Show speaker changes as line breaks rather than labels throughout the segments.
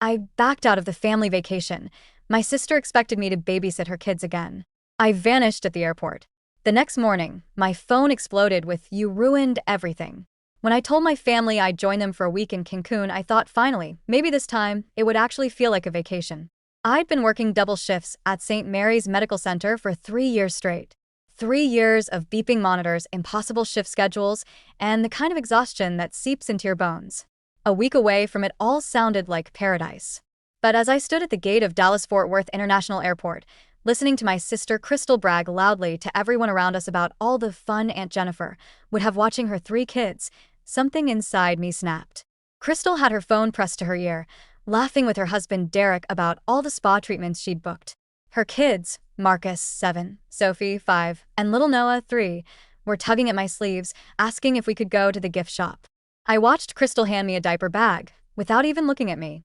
I backed out of the family vacation. My sister expected me to babysit her kids again. I vanished at the airport. The next morning, my phone exploded with "You ruined everything." When I told my family I'd join them for a week in Cancun, I thought finally, maybe this time, it would actually feel like a vacation. I'd been working double shifts at St. Mary's Medical Center for 3 years straight. 3 years of beeping monitors, impossible shift schedules, and the kind of exhaustion that seeps into your bones. A week away from it all sounded like paradise. But as I stood at the gate of Dallas-Fort Worth International Airport, listening to my sister Crystal brag loudly to everyone around us about all the fun Aunt Jennifer would have watching her 3 kids, something inside me snapped. Crystal had her phone pressed to her ear, laughing with her husband Derek about all the spa treatments she'd booked. Her kids, Marcus, 7, Sophie, 5, and little Noah, 3, were tugging at my sleeves, asking if we could go to the gift shop. I watched Crystal hand me a diaper bag, without even looking at me.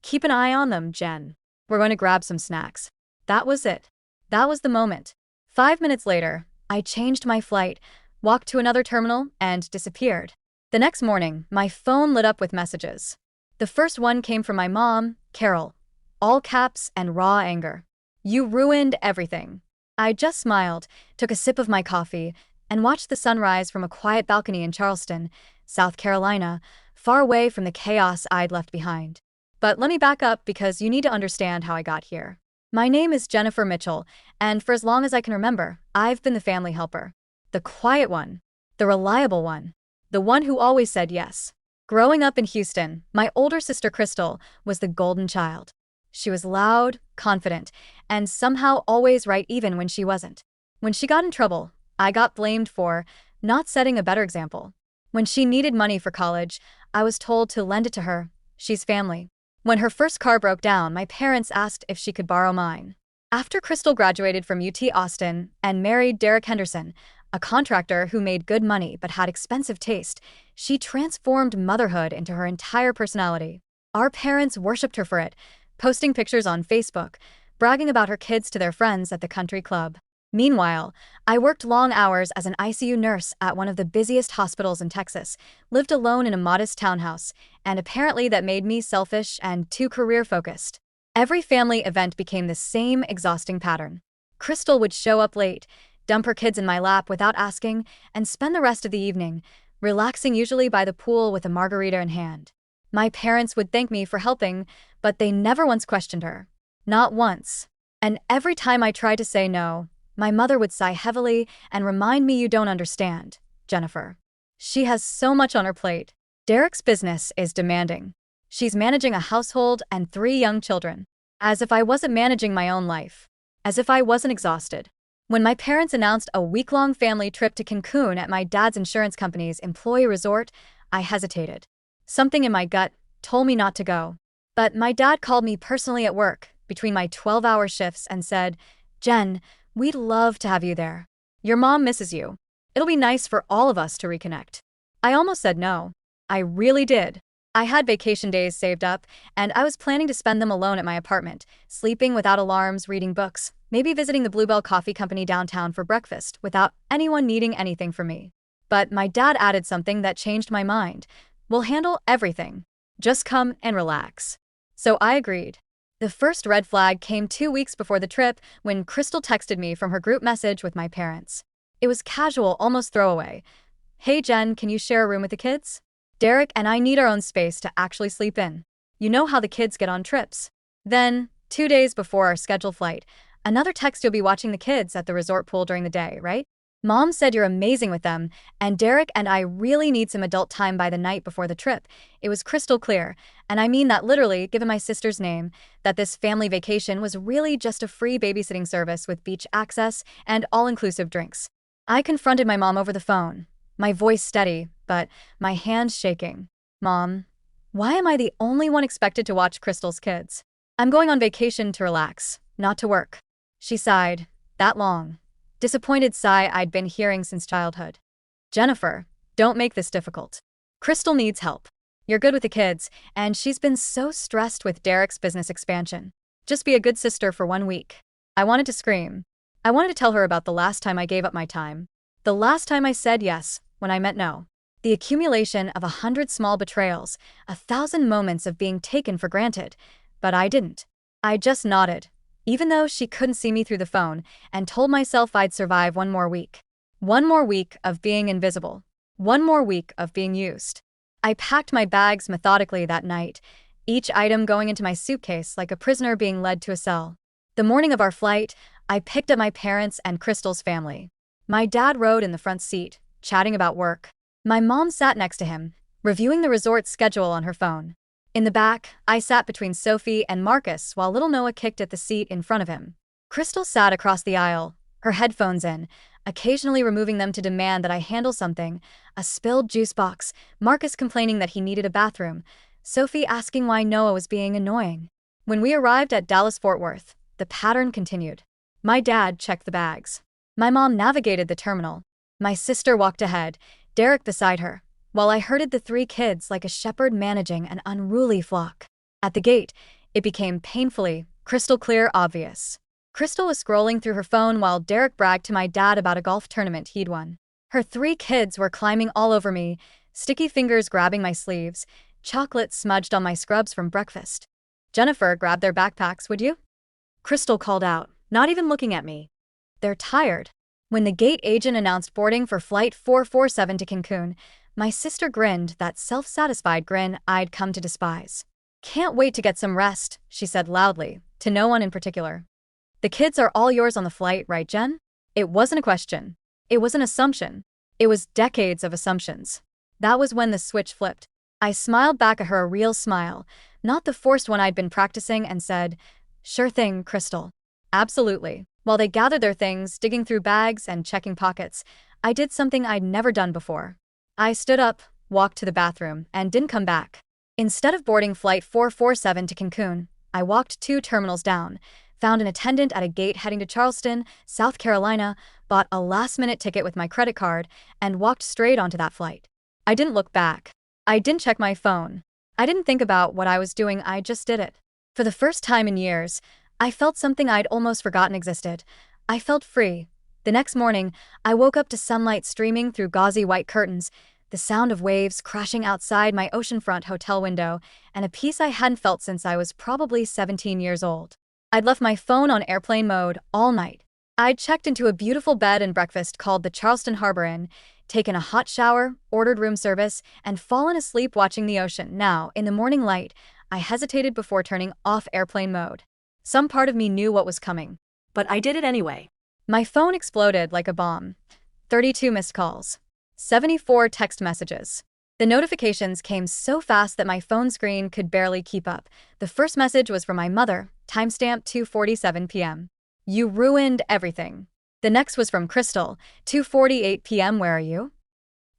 "Keep an eye on them, Jen. We're going to grab some snacks." That was it. That was the moment. 5 minutes later, I changed my flight, walked to another terminal, and disappeared. The next morning, my phone lit up with messages. The first one came from my mom, Carol, all caps and raw anger. "You ruined everything." I just smiled, took a sip of my coffee, and watched the sunrise from a quiet balcony in Charleston, South Carolina, far away from the chaos I'd left behind. But let me back up because you need to understand how I got here. My name is Jennifer Mitchell, and for as long as I can remember, I've been the family helper. The quiet one. The reliable one. The one who always said yes. Growing up in Houston, my older sister Crystal was the golden child. She was loud, confident, and somehow always right even when she wasn't. When she got in trouble, I got blamed for not setting a better example. When she needed money for college, I was told to lend it to her. She's family. When her first car broke down, my parents asked if she could borrow mine. After Crystal graduated from UT Austin and married Derek Henderson, a contractor who made good money but had expensive taste, she transformed motherhood into her entire personality. Our parents worshipped her for it, posting pictures on Facebook, bragging about her kids to their friends at the country club. Meanwhile, I worked long hours as an ICU nurse at one of the busiest hospitals in Texas, lived alone in a modest townhouse, and apparently that made me selfish and too career-focused. Every family event became the same exhausting pattern. Crystal would show up late, dump her kids in my lap without asking, and spend the rest of the evening, relaxing usually by the pool with a margarita in hand. My parents would thank me for helping, but they never once questioned her. Not once. And every time I tried to say no, my mother would sigh heavily and remind me, "You don't understand, Jennifer. She has so much on her plate." Derek's business is demanding. She's managing a household and 3 young children. As if I wasn't managing my own life. As if I wasn't exhausted. When my parents announced a week-long family trip to Cancun at my dad's insurance company's employee resort, I hesitated. Something in my gut told me not to go. But my dad called me personally at work between my 12-hour shifts and said, "Jen, we'd love to have you there. Your mom misses you. It'll be nice for all of us to reconnect." I almost said no. I really did. I had vacation days saved up, and I was planning to spend them alone at my apartment, sleeping without alarms, reading books, maybe visiting the Bluebell Coffee Company downtown for breakfast without anyone needing anything from me. But my dad added something that changed my mind. "We'll handle everything. Just come and relax." So I agreed. The first red flag came 2 weeks before the trip when Crystal texted me from her group message with my parents. It was casual, almost throwaway. "Hey Jen, can you share a room with the kids? Derek and I need our own space to actually sleep in. You know how the kids get on trips." Then, 2 days before our scheduled flight, another text: "You'll be watching the kids at the resort pool during the day, right? Mom said you're amazing with them, and Derek and I really need some adult time by the night before the trip." It was crystal clear, and I mean that literally, given my sister's name, that this family vacation was really just a free babysitting service with beach access and all-inclusive drinks. I confronted my mom over the phone, my voice steady, but my hands shaking. "Mom, why am I the only one expected to watch Crystal's kids? I'm going on vacation to relax, not to work." She sighed, that long, disappointed sigh I'd been hearing since childhood. "Jennifer, don't make this difficult. Crystal needs help. You're good with the kids, and she's been so stressed with Derek's business expansion. Just be a good sister for 1 week." I wanted to scream. I wanted to tell her about the last time I gave up my time. The last time I said yes when I meant no. The accumulation of 100 small betrayals, 1,000 moments of being taken for granted. But I didn't. I just nodded, even though she couldn't see me through the phone, and told myself I'd survive one more week. One more week of being invisible. One more week of being used. I packed my bags methodically that night, each item going into my suitcase like a prisoner being led to a cell. The morning of our flight, I picked up my parents and Crystal's family. My dad rode in the front seat, chatting about work. My mom sat next to him, reviewing the resort's schedule on her phone. In the back, I sat between Sophie and Marcus while little Noah kicked at the seat in front of him. Crystal sat across the aisle, her headphones in, occasionally removing them to demand that I handle something, a spilled juice box, Marcus complaining that he needed a bathroom, Sophie asking why Noah was being annoying. When we arrived at Dallas-Fort Worth, the pattern continued. My dad checked the bags. My mom navigated the terminal. My sister walked ahead, Derek beside her, while I herded the 3 kids like a shepherd managing an unruly flock. At the gate, it became painfully, crystal clear obvious. Crystal was scrolling through her phone while Derek bragged to my dad about a golf tournament he'd won. Her 3 kids were climbing all over me, sticky fingers grabbing my sleeves, chocolate smudged on my scrubs from breakfast. Jennifer, grab their backpacks, would you? Crystal called out, not even looking at me. They're tired. When the gate agent announced boarding for Flight 447 to Cancun, my sister grinned, that self-satisfied grin I'd come to despise. Can't wait to get some rest, she said loudly, to no one in particular. The kids are all yours on the flight, right, Jen? It wasn't a question. It was an assumption. It was decades of assumptions. That was when the switch flipped. I smiled back at her, a real smile, not the forced one I'd been practicing, and said, "Sure thing, Crystal." Absolutely. While they gathered their things, digging through bags and checking pockets, I did something I'd never done before. I stood up, walked to the bathroom, and didn't come back. Instead of boarding Flight 447 to Cancun, I walked 2 terminals down, found an attendant at a gate heading to Charleston, South Carolina, bought a last-minute ticket with my credit card, and walked straight onto that flight. I didn't look back. I didn't check my phone. I didn't think about what I was doing, I just did it. For the first time in years, I felt something I'd almost forgotten existed. I felt free. The next morning, I woke up to sunlight streaming through gauzy white curtains, the sound of waves crashing outside my oceanfront hotel window, and a peace I hadn't felt since I was probably 17 years old. I'd left my phone on airplane mode all night. I'd checked into a beautiful bed and breakfast called the Charleston Harbor Inn, taken a hot shower, ordered room service, and fallen asleep watching the ocean. Now, in the morning light, I hesitated before turning off airplane mode. Some part of me knew what was coming, but I did it anyway. My phone exploded like a bomb. 32 missed calls. 74 text messages. The notifications came so fast that my phone screen could barely keep up. The first message was from my mother, timestamp 2:47 p.m. "You ruined everything." The next was from Crystal, 2:48 p.m. "Where are you?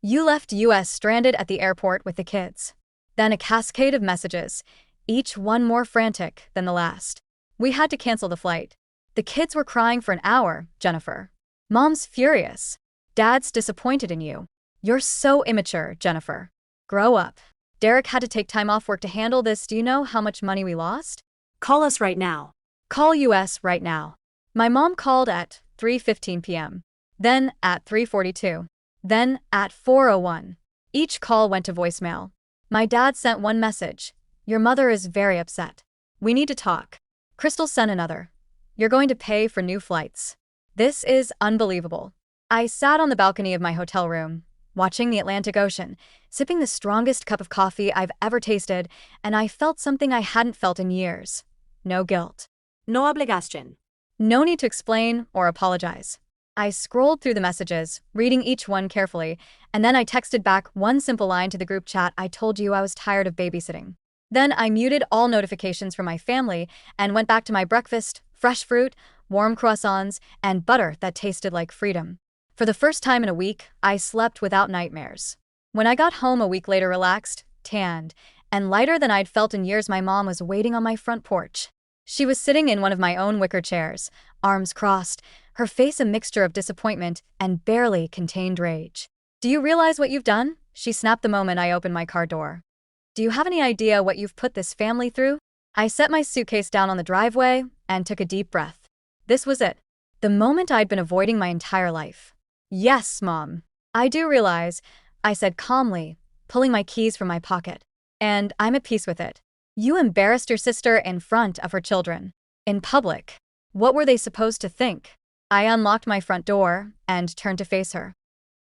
You left US stranded at the airport with the kids." Then a cascade of messages, each one more frantic than the last. "We had to cancel the flight. The kids were crying for an hour, Jennifer. Mom's furious. Dad's disappointed in you. You're so immature, Jennifer. Grow up. Derek had to take time off work to handle this. Do you know how much money we lost? Call us right now. Call US right now." My mom called at 3:15 p.m., then at 3:42, then at 4:01. Each call went to voicemail. My dad sent one message. "Your mother is very upset. We need to talk." Crystal sent another. "You're going to pay for new flights." This is unbelievable. I sat on the balcony of my hotel room, watching the Atlantic Ocean, sipping the strongest cup of coffee I've ever tasted, and I felt something I hadn't felt in years. No guilt. No obligación. No need to explain or apologize. I scrolled through the messages, reading each one carefully, and then I texted back one simple line to the group chat. "I told you I was tired of babysitting." Then I muted all notifications from my family and went back to my breakfast, fresh fruit, warm croissants, and butter that tasted like freedom. For the first time in a week, I slept without nightmares. When I got home a week later, relaxed, tanned, and lighter than I'd felt in years, my mom was waiting on my front porch. She was sitting in one of my own wicker chairs, arms crossed, her face a mixture of disappointment and barely contained rage. "Do you realize what you've done?" she snapped the moment I opened my car door. "Do you have any idea what you've put this family through?" I set my suitcase down on the driveway and took a deep breath. This was it. The moment I'd been avoiding my entire life. "Yes, Mom. I do realize I said calmly, pulling my keys from my pocket. And I'm at peace with it. You embarrassed your sister in front of her children. In public. What were they supposed to think? I unlocked my front door and turned to face her.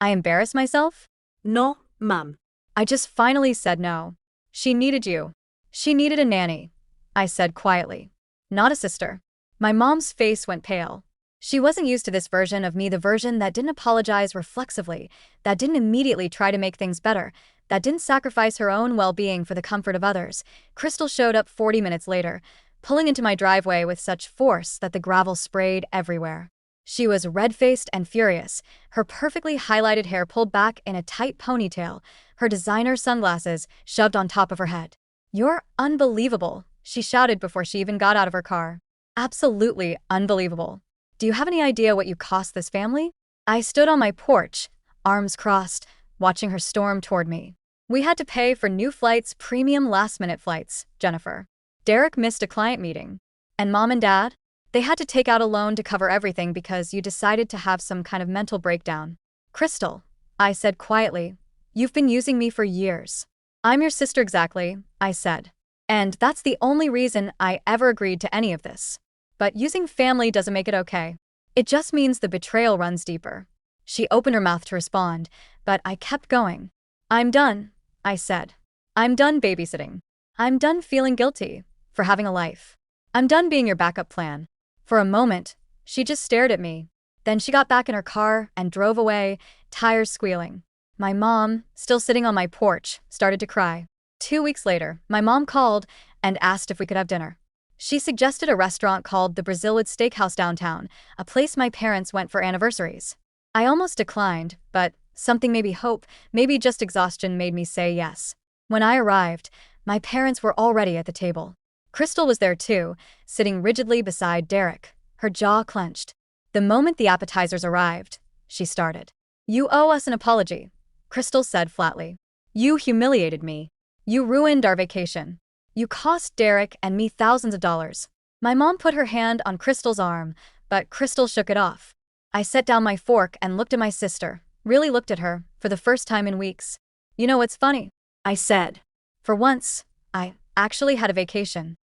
I embarrassed myself?
No, ma'am.
I just finally said no. She needed you. She needed a nanny, I said quietly. Not a sister. My mom's face went pale. She wasn't used to this version of me, the version that didn't apologize reflexively, that didn't immediately try to make things better, that didn't sacrifice her own well-being for the comfort of others. Crystal showed up 40 minutes later, pulling into my driveway with such force that the gravel sprayed everywhere. She was red-faced and furious, her perfectly highlighted hair pulled back in a tight ponytail, her designer sunglasses shoved on top of her head. You're unbelievable, she shouted before she even got out of her car. Absolutely unbelievable. Do you have any idea what you cost this family? I stood on my porch, arms crossed, watching her storm toward me. We had to pay for new flights, premium last-minute flights, Jennifer. Derek missed a client meeting. And Mom and Dad? They had to take out a loan to cover everything because you decided to have some kind of mental breakdown. Crystal, I said quietly, you've been using me for years. I'm your sister exactly, I said. And that's the only reason I ever agreed to any of this. But using family doesn't make it okay. It just means the betrayal runs deeper. She opened her mouth to respond, but I kept going. I'm done, I said. I'm done babysitting. I'm done feeling guilty for having a life. I'm done being your backup plan. For a moment, she just stared at me. Then she got back in her car and drove away, tires squealing. My mom, still sitting on my porch, started to cry. 2 weeks later, my mom called and asked if we could have dinner. She suggested a restaurant called the Brazilwood Steakhouse downtown, a place my parents went for anniversaries. I almost declined, but something, maybe hope, maybe just exhaustion, made me say yes. When I arrived, my parents were already at the table. Crystal was there too, sitting rigidly beside Derek, her jaw clenched. The moment the appetizers arrived, she started. You owe us an apology, Crystal said flatly. You humiliated me. You ruined our vacation. You cost Derek and me thousands of dollars. My mom put her hand on Crystal's arm, but Crystal shook it off. I set down my fork and looked at my sister, really looked at her, for the first time in weeks. You know what's funny? I said. For once, I actually had a vacation.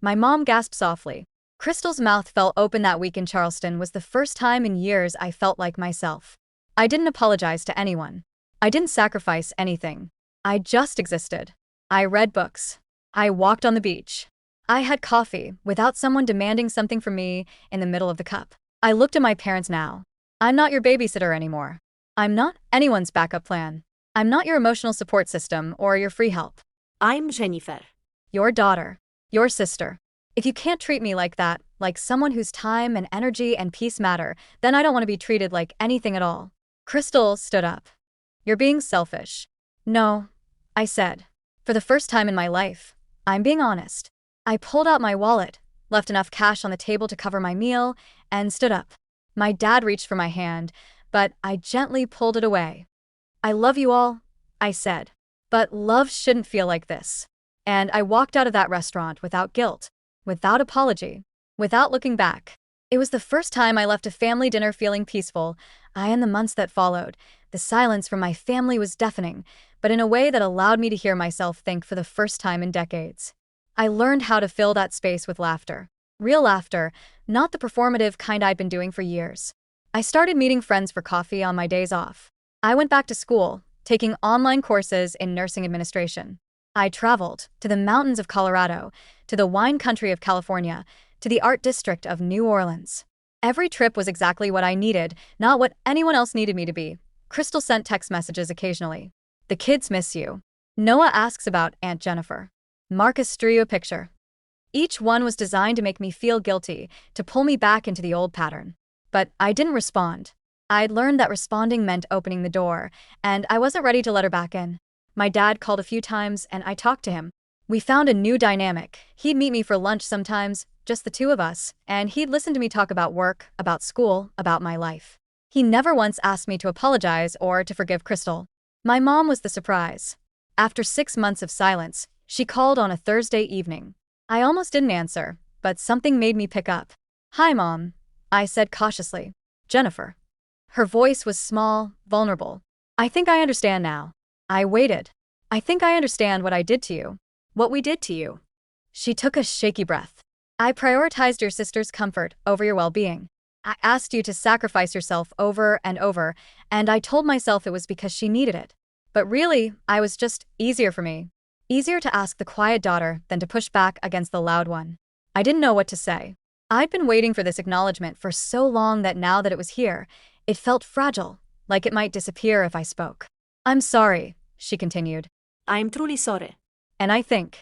My mom gasped softly. Crystal's mouth fell open. That week in Charleston was the first time in years I felt like myself. I didn't apologize to anyone. I didn't sacrifice anything. I just existed. I read books. I walked on the beach. I had coffee without someone demanding something from me in the middle of the cup. I looked at my parents now. I'm not your babysitter anymore. I'm not anyone's backup plan. I'm not your emotional support system or your free help.
I'm Jennifer.
Your daughter. Your sister. If you can't treat me like that, like someone whose time and energy and peace matter, then I don't want to be treated like anything at all. Crystal stood up. You're being selfish. No, I said. For the first time in my life, I'm being honest. I pulled out my wallet, left enough cash on the table to cover my meal, and stood up. My dad reached for my hand, but I gently pulled it away. I love you all, I said. But love shouldn't feel like this. And I walked out of that restaurant without guilt, without apology, without looking back. It was the first time I left a family dinner feeling peaceful. In the months that followed, the silence from my family was deafening, but in a way that allowed me to hear myself think for the first time in decades. I learned how to fill that space with laughter. Real laughter, not the performative kind I'd been doing for years. I started meeting friends for coffee on my days off. I went back to school, taking online courses in nursing administration. I traveled to the mountains of Colorado, to the wine country of California, to the art district of New Orleans. Every trip was exactly what I needed, not what anyone else needed me to be. Crystal sent text messages occasionally. The kids miss you. Noah asks about Aunt Jennifer. Marcus drew a picture. Each one was designed to make me feel guilty, to pull me back into the old pattern. But I didn't respond. I'd learned that responding meant opening the door, and I wasn't ready to let her back in. My dad called a few times, and I talked to him. We found a new dynamic. He'd meet me for lunch sometimes, just the two of us, and he'd listen to me talk about work, about school, about my life. He never once asked me to apologize or to forgive Crystal. My mom was the surprise. After 6 months of silence, she called on a Thursday evening. I almost didn't answer, but something made me pick up. Hi, Mom, I said cautiously. Jennifer. Her voice was small, vulnerable. I think I understand now. I waited. I think I understand what I did to you.
What we did to you.
She took a shaky breath. I prioritized your sister's comfort over your well-being. I asked you to sacrifice yourself over and over, and I told myself it was because she needed it. But really, I was just easier for me. Easier to ask the quiet daughter than to push back against the loud one. I didn't know what to say. I'd been waiting for this acknowledgement for so long that now that it was here, it felt fragile, like it might disappear if I spoke. I'm sorry, she continued.
I'm truly sorry.
And I think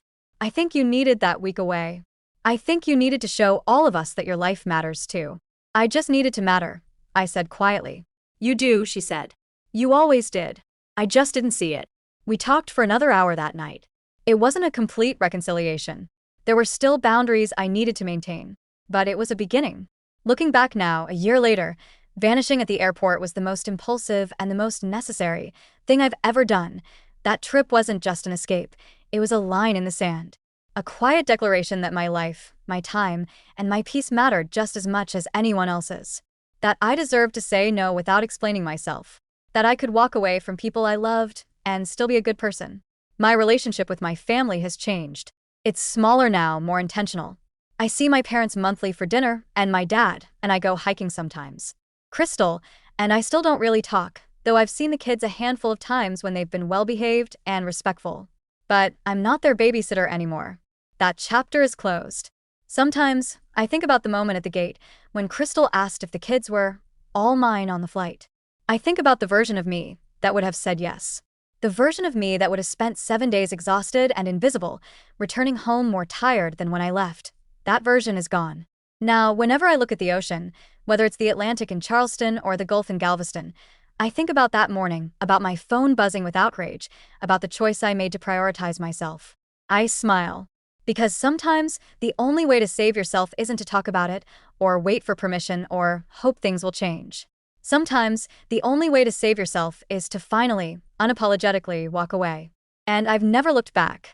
you needed that week away. I think you needed to show all of us that your life matters too. I just needed to matter, I said quietly.
You do, she said.
You always did.
I just didn't see it.
We talked for another hour that night. It wasn't a complete reconciliation. There were still boundaries I needed to maintain. But it was a beginning. Looking back now, a year later, vanishing at the airport was the most impulsive and the most necessary thing I've ever done. That trip wasn't just an escape. It was a line in the sand. A quiet declaration that my life, my time, and my peace mattered just as much as anyone else's. That I deserved to say no without explaining myself. That I could walk away from people I loved and still be a good person. My relationship with my family has changed. It's smaller now, more intentional. I see my parents monthly for dinner, and my dad, and I go hiking sometimes. Crystal, and I still don't really talk, though I've seen the kids a handful of times when they've been well-behaved and respectful. But I'm not their babysitter anymore. That chapter is closed. Sometimes, I think about the moment at the gate when Crystal asked if the kids were all mine on the flight. I think about the version of me that would have said yes. The version of me that would have spent 7 days exhausted and invisible, returning home more tired than when I left. That version is gone. Now, whenever I look at the ocean, whether it's the Atlantic in Charleston or the Gulf in Galveston, I think about that morning, about my phone buzzing with outrage, about the choice I made to prioritize myself. I smile. Because sometimes the only way to save yourself isn't to talk about it, or wait for permission, or hope things will change. Sometimes the only way to save yourself is to finally, unapologetically walk away. And I've never looked back.